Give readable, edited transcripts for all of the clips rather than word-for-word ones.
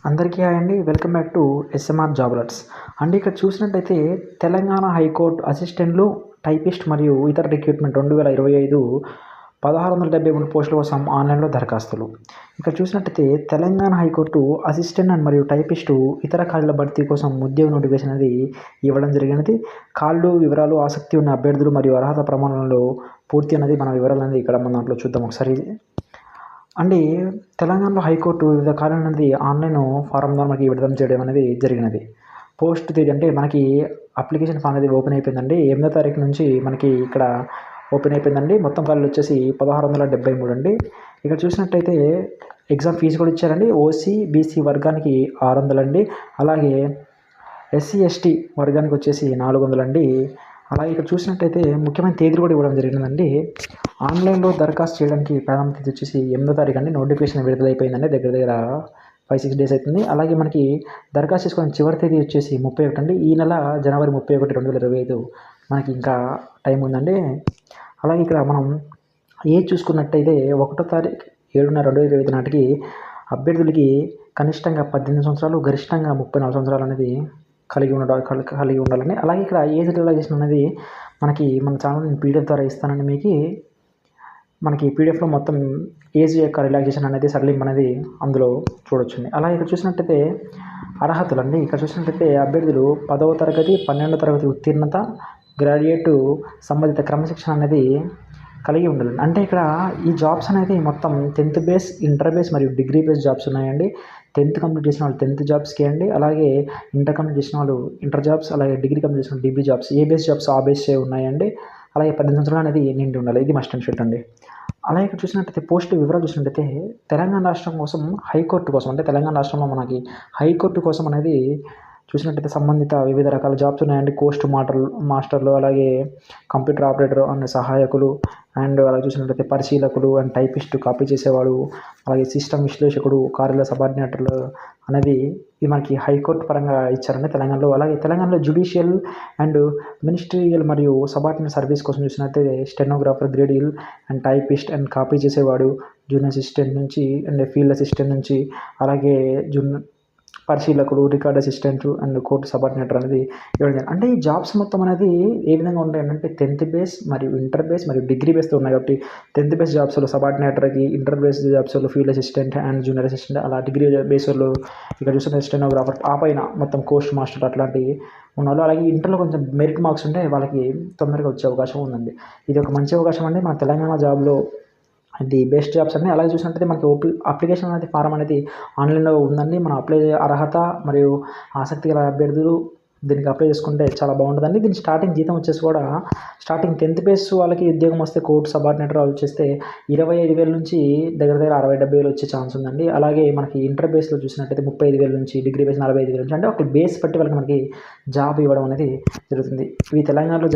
అందరికీ హాయ్ అండి. Welcome back to SMR job alerts అండి. ఇక్కడ చూసినట్టయితే తెలంగాణ హైకోర్టు అసిస్టెంట్లు, టైపిస్ట్ మరియు ఇతర రిక్రూట్మెంట్ 2025 1673 పోస్టుల కోసం ఆన్లైన్లో దరఖాస్తులు. ఇక్కడ చూసినట్టయితే తెలంగాణ హైకోర్టు అసిస్టెంట్ అండ్ మరియు టైపిస్టు ఇతర ఖాళీల భర్తీ కోసం ఉద్యోగ నోటిఫికేషన్ అనేది ఇవ్వడం జరిగినది. ఖాళీలు వివరాలు, ఆసక్తి ఉన్న అభ్యర్థులు మరియు అర్హత ప్రమాణాలలో పూర్తి అనేది మన వివరాలు అనేది ఇక్కడ మన దాంట్లో చూద్దాం ఒకసారి అండి. తెలంగాణలో హైకోర్టు వివిధ ఖాళీలు అనేది ఆన్లైన్ ఫారం ద్వారా మనకి విడుదల చేయడం అనేది జరిగినది. పోస్ట్ తేదీ అంటే మనకి అప్లికేషన్ ఫామ్ అనేది ఓపెన్ అయిపోయిందండి. 8వ తారీఖు నుంచి మనకి ఇక్కడ ఓపెన్ అయిపోయిందండి. మొత్తం ఖాళీలు వచ్చేసి 1673 అండి. ఇక్కడ చూసినట్టయితే ఎగ్జామ్ ఫీజు కూడా ఇచ్చారండి. ఓసీ, బీసీ వర్గానికి 600 అండి. అలాగే ఎస్సీ, ఎస్టీ వర్గానికి వచ్చేసి 400 అండి. అలాగే ఇక్కడ చూసినట్టయితే ముఖ్యమైన తేదీలు కూడా ఇవ్వడం జరిగిందండి. ఆన్లైన్లో దరఖాస్తు చేయడానికి ప్రారంభ తేదీ వచ్చేసి 8వ తారీఖు అండి. నోటిఫికేషన్ విడుదల అయిపోయిందండి. దగ్గర 5-6 డేస్ అవుతుంది. అలాగే మనకి దరఖాస్తు చేసుకునే చివరి తేదీ వచ్చేసి 31 అండి. ఈ నెల జనవరి 31, 2025 మనకి ఇంకా టైం ఉందండి. అలాగే ఇక్కడ మనం ఏజ్ చూసుకున్నట్టయితే 1వ తారీఖు 7/6/2025 నాటికి అభ్యర్థులకి కనిష్టంగా 18 సంవత్సరాలు, గరిష్టంగా 34 సంవత్సరాలు అనేది కలిగి ఉండాలని. అలాగే ఇక్కడ ఏజ్ రిలాక్సేషన్ అనేది మనకి మన ఛానల్ నేను పీడిఎఫ్ ద్వారా ఇస్తానండి. మనకి పీడిఎఫ్లో మొత్తం ఏజ్ యొక్క రిలాక్సేషన్ అనేది సడలింపు అనేది అందులో చూడొచ్చండి. అలాగే ఇక్కడ చూసినట్టయితే అర్హతలు అండి. ఇక్కడ చూసినట్టయితే అభ్యర్థులు 10వ తరగతి, 12వ తరగతి ఉత్తీర్ణత, గ్రాడ్యుయేట్ సంబంధిత క్రమశిక్షణ అనేది కలిగి ఉండాలండి. అంటే ఇక్కడ ఈ జాబ్స్ అనేది మొత్తం 10th బేస్, ఇంటర్ బేస్ మరియు డిగ్రీ బేస్ జాబ్స్ ఉన్నాయండి. 10th కంప్లీట్ చేసిన వాళ్ళు 10th జాబ్స్కి అండి. అలాగే ఇంటర్ కంప్లీట్ చేసిన వాళ్ళు ఇంటర్ జాబ్స్, అలాగే డిగ్రీ కంప్లీట్ చేసిన డిగ్రీ జాబ్స్, ఏ బేస్ జాబ్స్ ఆ బేసే ఉన్నాయండి. అలాగే 18 సంవత్సరాలు అనేది నిండి ఉండాలి. ఇది మస్ట్ అండ్ షుడ్ అండి. అలాగే ఇక్కడ చూసినట్టయితే పోస్ట్ వివరాలు చూసినట్టయితే తెలంగాణ రాష్ట్రం కోసం హైకోర్టు కోసం, అంటే తెలంగాణ రాష్ట్రంలో మనకి హైకోర్టు కోసం అనేది చూసినట్టయితే సంబంధిత వివిధ రకాల జాబ్స్ ఉన్నాయండి. కోస్ట్ మాస్టర్లు, అలాగే కంప్యూటర్ ఆపరేటర్ అండ్ సహాయకులు, అండ్ అలాగే చూసినట్టయితే పరిశీలకులు అండ్ టైపిస్ట్, కాపీ చేసేవాడు, అలాగే సిస్టమ్ విశ్లేషకుడు, కార్యాలయ సబార్డినేటర్లు అనేది ఇది మనకి హైకోర్టు పరంగా ఇచ్చారండి తెలంగాణలో. అలాగే తెలంగాణలో జ్యుడిషియల్ అండ్ మినిస్ట్రియల్ మరియు సబార్డినేట్ సర్వీస్ కోసం చూసినట్టయితే స్టెనోగ్రాఫర్, గ్రేడియల్ అండ్ టైపిస్ట్ అండ్ కాపీ చేసేవాడు, జూనియర్ అసిస్టెంట్ నుంచి అండ్ ఫీల్డ్ అసిస్టెంట్ నుంచి, అలాగే పరిశీలకులు, record assistant and court subordinator అనేది ఇవ్వడం. అంటే ఈ జాబ్స్ మొత్తం అనేది ఏ విధంగా ఉంటాయంటే 10th బేస్ మరియు ఇంటర్ బేస్ మరియు డిగ్రీ బేస్తో ఉన్నాయి. కాబట్టి 10th బేస్ జాబ్స్లో సబార్డినేటర్కి, ఇంటర్ బేస్ జాబ్స్లో field assistant and junior assistant, అలా డిగ్రీ బేస్లో ఇక్కడ చూసిన స్టెనోగ్రాఫర్, ఆ పైన మొత్తం కోస్ట్ మాస్టర్ అట్లాంటివి ఉన్నారు. అలాగే ఇంటర్లో కొంచెం మెరిట్ మార్క్స్ ఉంటే వాళ్ళకి తొందరగా వచ్చే అవకాశం ఉందండి. ఇది ఒక మంచి అవకాశం అండి మన తెలంగాణ జాబ్లో. అది బెస్ట్ జాబ్స్ అండి. అలాగే చూసినట్టయితే మనకి అప్లికేషన్ అనేది ఫారం అనేది ఆన్లైన్లో ఉందండి. మన అర్హత మరియు ఆసక్తి గల అభ్యర్థులు దీనికి అప్లై చేసుకుంటే చాలా బాగుంటుందండి. దీని స్టార్టింగ్ జీతం వచ్చేసి కూడా స్టార్టింగ్ 10th బేస్ వాళ్ళకి ఉద్యోగం వస్తే కోర్టు సబార్డినేటర్ వచ్చేస్తే 25,000 నుంచి దగ్గర 60,000-70,000 వచ్చే ఛాన్స్ ఉందండి. అలాగే మనకి ఇంటర్ బేస్లో చూసినట్టయితే 35,000 నుంచి, డిగ్రీ బేస్ 45,000 నుంచి, అంటే ఒక బేస్ బట్టి వాళ్ళకి మనకి జాబ్ ఇవ్వడం అనేది జరుగుతుంది. ఇవి తెలంగాణలో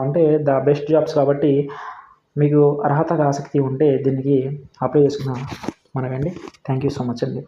అంటే ద బెస్ట్ జాబ్స్ కాబట్టి మీకు అర్హత ఆసక్తి ఉంటే దీనికి అప్లై చేసుకున్న మనకండి. థ్యాంక్ యూ సో మచ్ అండి.